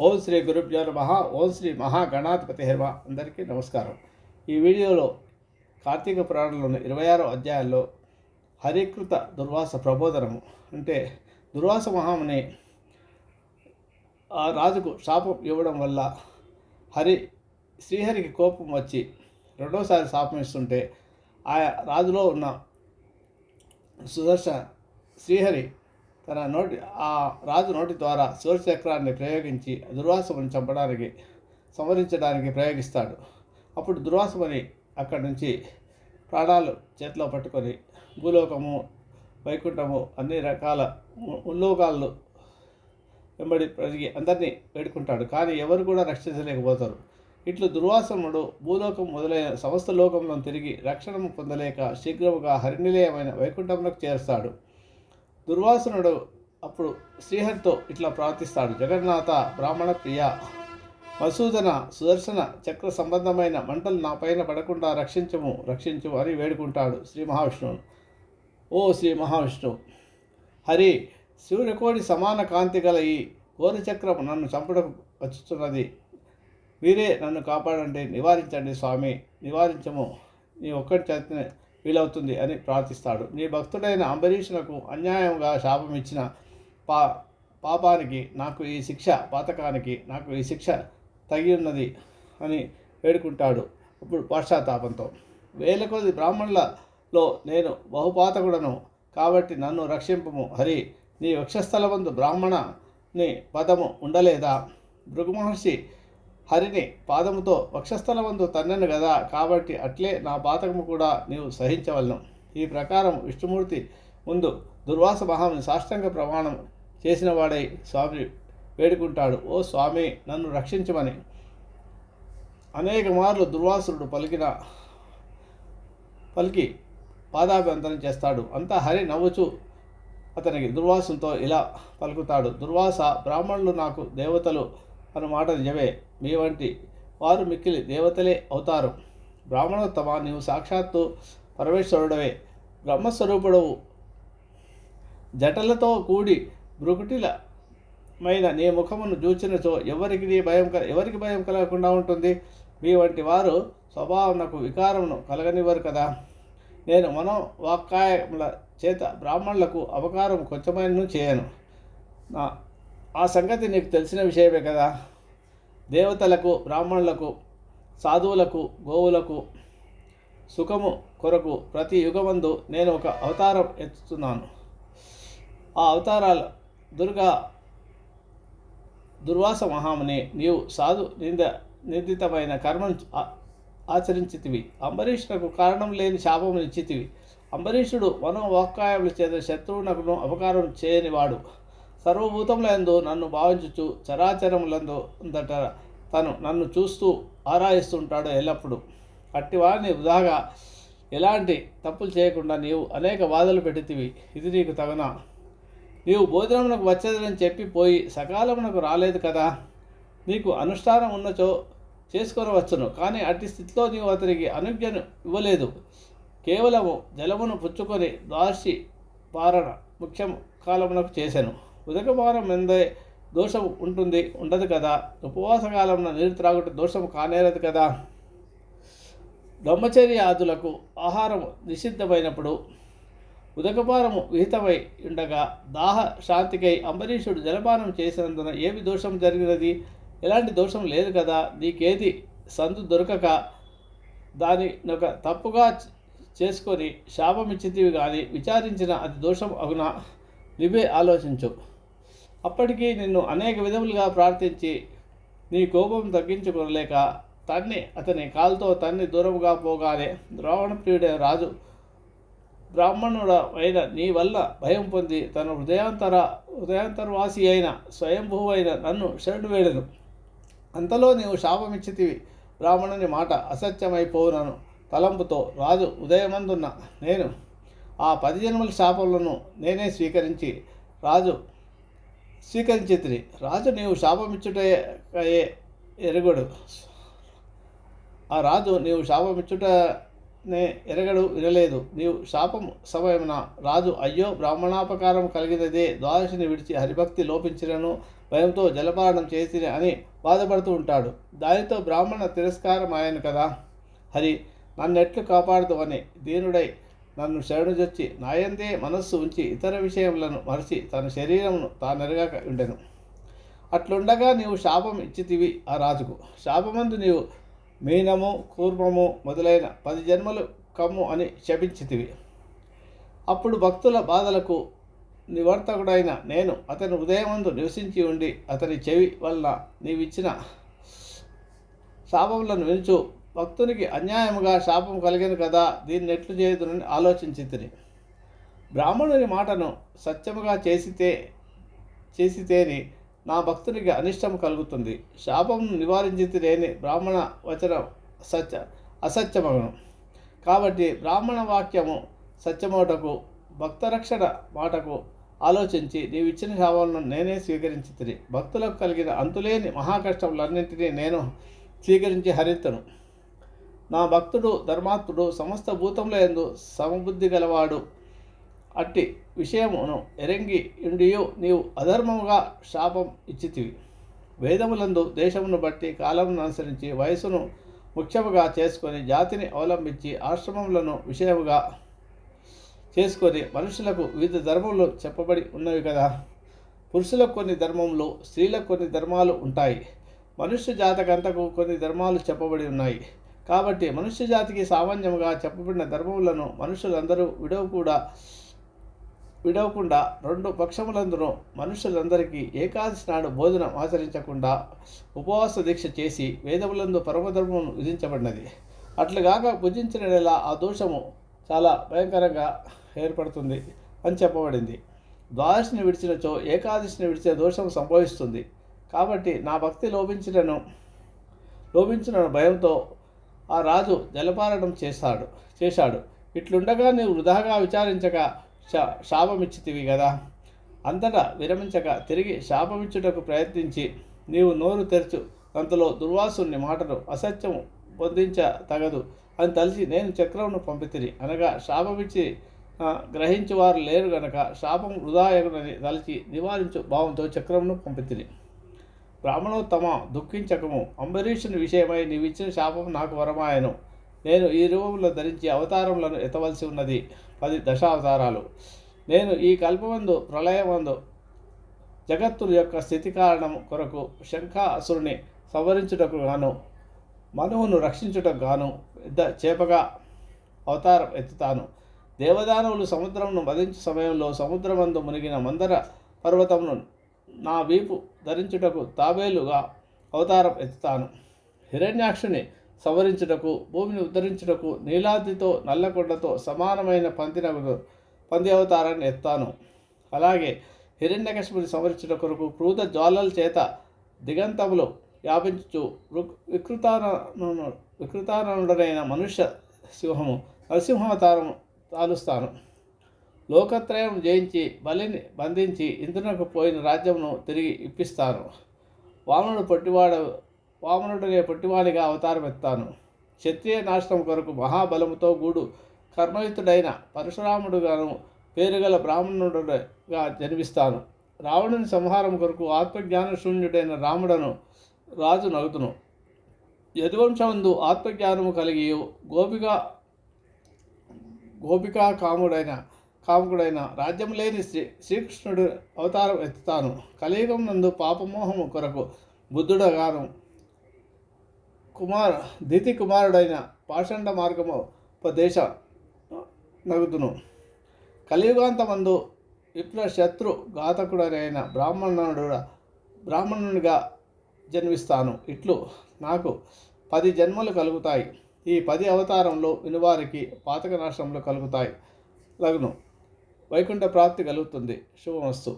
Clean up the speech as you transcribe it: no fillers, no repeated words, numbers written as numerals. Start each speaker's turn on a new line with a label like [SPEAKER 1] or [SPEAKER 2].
[SPEAKER 1] ఓం శ్రీ గురుభ్యో నమః. ఓం శ్రీ మహాగణాధిపతి హేమ. అందరికీ నమస్కారం. ఈ వీడియోలో కార్తీక పురాణంలోని 26వ అధ్యాయంలో హరికృత దుర్వాస ప్రబోధనము అంటే దుర్వాస మహాముని ఆ రాజుకు శాపం ఇవ్వడం వల్ల శ్రీహరికి కోపం వచ్చి రెండోసారి శాపం ఇస్తుంటే ఆ రాజులో ఉన్న సుదర్శన శ్రీహరి తన ఆ రాజు నోటి ద్వారా సూర్యచక్రాన్ని ప్రయోగించి దుర్వాసముని సంహరించడానికి ప్రయోగిస్తాడు. అప్పుడు దుర్వాసముని అక్కడి నుంచి ప్రాణాలు చేతిలో పట్టుకొని భూలోకము, వైకుంఠము, అన్ని రకాల ఉల్లోకాలు వెంబడి ప్రతికి అందరినీ వేడుకుంటాడు. కానీ ఎవరు కూడా రక్షించలేకపోతారు. ఇట్లు దుర్వాసముడు భూలోకం మొదలైన సమస్త లోకంలో తిరిగి రక్షణము పొందలేక శీఘ్రముగా హరినిలయమైన వైకుంఠములకు చేరుస్తాడు. దుర్వాసనుడు అప్పుడు శ్రీహరితో ఇట్లా ప్రార్థిస్తాడు: జగన్నాథ, బ్రాహ్మణ ప్రియ, మసూదన, సుదర్శన చక్ర సంబంధమైన మంటలు నా పైన పడకుండా రక్షించు అని వేడుకుంటాడు శ్రీ మహావిష్ణువు. ఓ శ్రీ మహావిష్ణువు, హరి, సూర్యకోటి సమాన కాంతి గల ఈ ఘోరచక్రం నన్ను చంపడం వచ్చుతున్నది. మీరే నన్ను కాపాడండి, నివారించండి స్వామి, నివారించము, నీ ఒక్కటి చేతనే వీలవుతుంది అని ప్రార్థిస్తాడు. నీ భక్తుడైన అంబరీషునకు అన్యాయంగా శాపం ఇచ్చిన పాపానికి నాకు ఈ శిక్ష, పాతకానికి నాకు ఈ శిక్ష తగి ఉన్నది అని వేడుకుంటాడు. అప్పుడు పశ్చాత్తాపంతో, వేల కొద్ది బ్రాహ్మణులలో నేను బహుపాతకుడను కాబట్టి నన్ను రక్షింపము హరి. నీ వక్షస్థలమందు బ్రాహ్మణని పదము ఉండలేదా? భృగు మహర్షి హరిని పాదముతో వక్షస్థలమందు తన్నను కదా, కాబట్టి అట్లే నా పాతకము కూడా నీవు సహించవలను. ఈ ప్రకారం విష్ణుమూర్తి ముందు దుర్వాస మహాముని సాష్టాంగ ప్రమాణం చేసిన వాడై స్వామి వేడుకుంటాడు: ఓ స్వామి, నన్ను రక్షించమని. అనేక మార్లు దుర్వాసుడు పలికి పాదాభ్యంతరం చేస్తాడు. అంతా హరి నవ్వుచూ అతనికి దుర్వాసుతో ఇలా పలుకుతాడు: దుర్వాస, బ్రాహ్మణులు నాకు దేవతలు అన్న మాట నిజమే. మీ వంటి వారు మిక్కిలి దేవతలే అవుతారు. బ్రాహ్మణోత్తమ, నీవు సాక్షాత్తు పరమేశ్వరుడవే, బ్రహ్మస్వరూపుడవు. జటలతో కూడి భృకుటిలమైన నీ ముఖమును చూచినచో ఎవరికి భయం కలగకుండా ఉంటుంది. మీ వంటి వారు స్వభావమునకు వికారమును కలగనివ్వరు కదా. నేను మనోవాక్కాయముల చేత బ్రాహ్మణులకు అపకారం కొంచెమైనను చేయను. ఆ సంగతి నీకు తెలిసిన విషయమే కదా. దేవతలకు, బ్రాహ్మణులకు, సాధువులకు, గోవులకు సుఖము కొరకు ప్రతి యుగమందు నేను ఒక అవతారం ఎత్తుతున్నాను. ఆ అవతారాల దుర్వాస మహాముని, నీవు సాధు నిందితమైన కర్మను ఆచరించితివి. అంబరీషునకు కారణం లేని శాపమును ఇచ్చితివి. అంబరీషుడు మనోవాక్కాయముల చేత శత్రువునకును అపకారం చేయనివాడు. సర్వభూతములందు నన్ను భావించుచు చరాచరములందు తను నన్ను చూస్తూ ఆరాయిస్తుంటాడు ఎల్లప్పుడూ. అట్టివాడిని వృధాగా ఎలాంటి తప్పులు చేయకుండా నీవు అనేక బాధలు పెట్టితివి. ఇది నీకు తగనా? నీవు భోజనమునకు వచ్చేదని చెప్పి పోయి సకాలమునకు రాలేదు కదా. నీకు అనుష్ఠానం ఉన్నచో చేసుకొనవచ్చును, కానీ అట్టి స్థితిలో నీవు అతనికి అనుజ్ఞను ఇవ్వలేదు. కేవలము జలమును పుచ్చుకొని దార్చి పారణ ముఖ్యం కాలమునకు చేశాను. ఉదకపానం ఎందే దోషం ఉండదు కదా. ఉపవాస కాలంలో నీరు త్రాగుట దోషం కానేరదు కదా. బ్రహ్మచర్య ఆదులకు ఆహారము నిషిద్ధమైనప్పుడు ఉదకపానము విహితమై ఉండగా దాహ శాంతికై అంబరీషుడు జలపానం చేసినందున ఏమి దోషం జరిగినది? ఎలాంటి దోషం లేదు కదా. నీకేది సందు దొరకక దాని ఒక తప్పుగా చేసుకొని శాపమిచ్చితివి కానీ విచారించిన అది దోషం అగునా? నువ్వే ఆలోచించు. అప్పటికీ నిన్ను అనేక విధములుగా ప్రార్థించి నీ కోపం తగ్గించుకోలేక అతని కాలుతో దూరముగా పోగానే రావణ ప్రియుడైన రాజు బ్రాహ్మణుడ అయిన నీ వల్ల భయం పొంది తన హృదయాంతర్వాసి అయిన స్వయంభువైన నన్ను శరణు వేడను. అంతలో నీవు శాపమిచ్చితివి. బ్రాహ్మణుని మాట అసత్యమైపోవునను తలంపుతో రాజు ఉదయమందున్న నేను ఆ 10 జన్మల శాపములను నేనే స్వీకరించితిని. రాజు నీవు శాపమిచ్చుటయే ఎరగడు. ఎరగడు వినలేదు. నీవు శాపం సమయమున రాజు అయ్యో బ్రాహ్మణాపకారం కలిగినదే, ద్వాదశిని విడిచి హరిభక్తి లోపించినను భయంతో జలపానం చేసి అని బాధపడుతూ ఉంటాడు. దానితో బ్రాహ్మణ తిరస్కారం ఆయన కదా. హరి నన్నెట్లు కాపాడుతూ అని దీనుడై నన్ను శరణుజొచ్చి నాయందే మనస్సు ఉంచి ఇతర విషయములను మరచి తన శరీరమును తానెరగక ఉండెను. అట్లుండగా నీవు శాపం ఇచ్చితివి ఆ రాజుకు. శాపమందు నీవు మీనము కూర్మము మొదలైన 10 జన్మలు కమ్ము అని శపించితివి. అప్పుడు భక్తుల బాధలకు నివర్తకుడైన నేను అతని హృదయమందు నివసించి ఉండి అతని చెవి వల్ల నీవిచ్చిన శాపములను వినుచు భక్తునికి అన్యాయముగా శాపం కలిగిన కదా, దీన్ని ఎట్లు చేయుదునని ఆలోచించి తిని బ్రాహ్మణుని మాటను సత్యముగా చేసితేని నా భక్తునికి అనిష్టం కలుగుతుంది. శాపమును నివారించి లేని బ్రాహ్మణ వచనం అసత్యమగను. కాబట్టి బ్రాహ్మణ వాక్యము సత్యమోటకు భక్తరక్షణ మాటకు ఆలోచించి నీవిచ్చిన శాపములను నేనే స్వీకరించి తిని భక్తులకు కలిగిన అంతులేని మహాకష్టములన్నింటినీ నేను స్వీకరించి హరితును. నా భక్తుడు ధర్మాత్ముడు సమస్త భూతముల యందు సమబుద్ధి గలవాడు. అట్టి విషయమును ఎరంగి ఇండియు నీవు అధర్మముగా శాపం ఇచ్చితివి. వేదములందు దేశమును బట్టి కాలమును అనుసరించి వయసును ముఖ్యముగా చేసుకొని జాతిని అవలంబించి ఆశ్రమములను విషయముగా చేసుకొని మనుషులకు వివిధ ధర్మములు చెప్పబడి ఉన్నవి కదా. పురుషులకు కొన్ని ధర్మములు, స్త్రీలకు కొన్ని ధర్మాలు ఉంటాయి. మనుష్య జాతకంతకు కొన్ని ధర్మాలు చెప్పబడి ఉన్నాయి. కాబట్టి మనుష్య జాతికి సామాన్యముగా చెప్పబడిన ధర్మములను మనుషులందరూ విడవకుండా 2 పక్షములందును మనుషులందరికీ ఏకాదశి నాడు భోజనం ఆచరించకుండా ఉపవాస దీక్ష చేసి వేదములందు పరమధర్మము విధించబడినది. అట్లుగాక భుజించిన నెల ఆ దోషము చాలా భయంకరంగా ఏర్పడుతుంది అని చెప్పబడింది. ద్వాదశిని విడిచినచో ఏకాదశిని విడిచిన దోషం సంభవిస్తుంది. కాబట్టి నా భక్తి లోపించిన భయంతో ఆ రాజు జలపారణం చేశాడు. ఇట్లుండగా నీవు వృధాగా విచారించక శాపమిచ్చితివి కదా. అంతటా విరమించక తిరిగి శాపమిచ్చుటకు ప్రయత్నించి నీవు నోరు తెరచు అంతలో దుర్వాసుని మాటను అసత్యము పొందించ తగదు అని తలిచి నేను చక్రమును పంపితిని. అనగా శాపమిచ్చి గ్రహించువారు లేరు గనక శాపం వృధాయగునని తలిచి నివారించు భావంతో చక్రమును పంపితిని. బ్రాహ్మణోత్తమ దుఃఖించకము. అంబరీషుని విషయమై నీవిచ్చిన శాపం నాకు వరమాయను. నేను ఈ రూపంలో ధరించి అవతారములను ఎత్తవలసి ఉన్నది 10 దశావతారాలు. నేను ఈ కల్పమందు ప్రళయమందు జగత్తుల యొక్క స్థితి కారణం కొరకు శంఖాసురుని సంవరించుటకు గాను మనువును రక్షించుటకు గాను పెద్ద చేపగా అవతారం ఎత్తుతాను. దేవదానవులు సముద్రమును మదించు సమయంలో సముద్రమందు మునిగిన మందర పర్వతమును నా వీపు ధరించుటకు తాబేలుగా అవతారం ఎత్తుతాను. హిరణ్యాక్షుని సంవరించుటకు భూమిని ఉద్ధరించుటకు నీలాద్రితో నల్లకొండతో సమానమైన పంది అవతారాన్ని ఎత్తాను. అలాగే హిరణ్యకశిపుని సంవరించుట కొరకు క్రూర జ్వాలల చేత దిగంతములు వ్యాపించు వికృతానందుడైన మనుష్య సింహము నరసింహావతారం తాలుస్తాను. లోకత్రయం జయించి బలిని బంధించి ఇంద్రునకు పోయిన రాజ్యమును తిరిగి ఇప్పిస్తాను. వామనుడనే పొట్టివానిగా అవతారం ఎత్తాను. క్షత్రియ నాశనం కొరకు మహాబలముతో గూడు కర్మయుతుడైన పరశురాముడుగాను పేరుగల బ్రాహ్మణుడుగా జన్మిస్తాను. రావణుని సంహారం కొరకు ఆత్మజ్ఞానశూన్యుడైన రాముడను రాజు నగుతును. యదువంశమందు ఆత్మజ్ఞానము కలిగి గోపికా కాముకుడైన రాజ్యం లేని శ్రీకృష్ణుడు అవతారం ఎత్తుతాను. కలియుగం నందు పాపమోహము కొరకు బుద్ధుడగాను దితి కుమారుడైన పాషండ మార్గము ఉపదేశ నగుతును. కలియుగాంతమందు విప్ర శత్రు ఘాతకుడైన బ్రాహ్మణునిగా జన్మిస్తాను. ఇట్లు నాకు 10 జన్మలు కలుగుతాయి. ఈ 10 అవతారంలో వినువారికి పాతక నాశనంలో కలుగుతాయి. లగ్ను వైకుంఠ ప్రాప్తి కలుగుతుంది. శుభమస్తు.